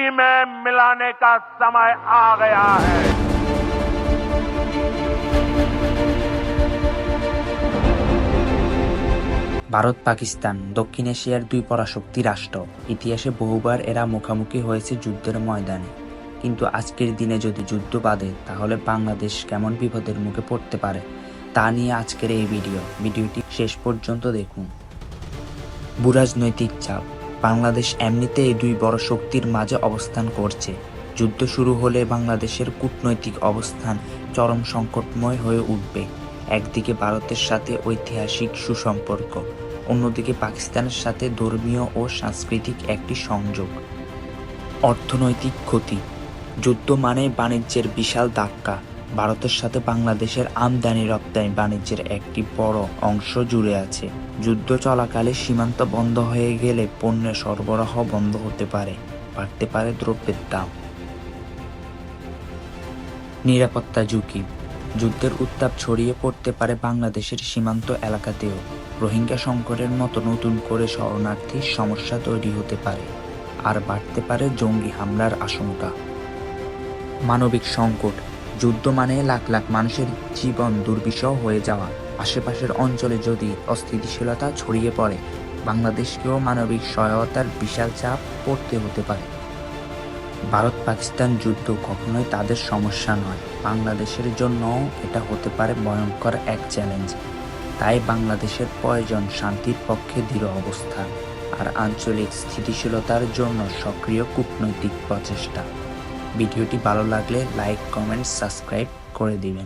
मिट्टी में मिलाने का समय आ गया है। ভারত পাকিস্তান দক্ষিণ এশিয়ার দুই পরাশক্তি রাষ্ট্র। ইতিহাসে বহুবার এরা মুখোমুখি হয়েছে যুদ্ধের ময়দানে, কিন্তু আজকের দিনে যদি যুদ্ধ বাঁধে তাহলে বাংলাদেশ কেমন বিপদের মুখে পড়তে পারে তা নিয়ে আজকের এই ভিডিওটি শেষ পর্যন্ত দেখুন। ভূরাজনৈতিক চাপ। বাংলাদেশ এমনিতে এই দুই বড় শক্তির মাঝে অবস্থান করছে। যুদ্ধ শুরু হলে বাংলাদেশের কূটনৈতিক অবস্থান চরম সংকটময় হয়ে উঠবে। একদিকে ভারতের সাথে ঐতিহাসিক সুসম্পর্ক, অন্যদিকে পাকিস্তানের সাথে ধর্মীয় ও সাংস্কৃতিক একটি সংযোগ। অর্থনৈতিক ক্ষতি। যুদ্ধ মানে বাণিজ্যের বিশাল ধাক্কা। ভারতের সাথে বাংলাদেশের আমদানি রপ্তানি বাণিজ্যের একটি বড় অংশ জুড়ে আছে। যুদ্ধ চলাকালে সীমান্ত বন্ধ হয়ে গেলে পণ্যের সরবরাহ বন্ধ হতে পারে, বাড়তে পারে দ্রব্যের দাম। নিরাপত্তা ঝুঁকি। যুদ্ধের উত্তাপ ছড়িয়ে পড়তে পারে বাংলাদেশের সীমান্ত এলাকাতেও। রোহিঙ্গা সংকটের মতো নতুন করে শরণার্থীর সমস্যা তৈরি হতে পারে, আর বাড়তে পারে জঙ্গি হামলার আশঙ্কা। মানবিক সংকট। যুদ্ধ মানে লাখ লাখ মানুষের জীবন দুর্বিষহ হয়ে যাওয়া। আশেপাশের অঞ্চলে যদি অস্থিতিশীলতা ছড়িয়ে পড়ে, বাংলাদেশকেও মানবিক সহায়তার বিশাল চাপ পড়তে হতে পারে। ভারত পাকিস্তান যুদ্ধ কখনোই তাদের সমস্যা নয়, বাংলাদেশের জন্যও এটা হতে পারে ভয়ঙ্কর এক চ্যালেঞ্জ। তাই বাংলাদেশের প্রয়োজন শান্তির পক্ষে দৃঢ় অবস্থান আর আঞ্চলিক স্থিতিশীলতার জন্য সক্রিয় কূটনৈতিক প্রচেষ্টা। ভিডিওটি ভালো লাগলে লাইক, কমেন্ট, সাবস্ক্রাইব করে দিবেন।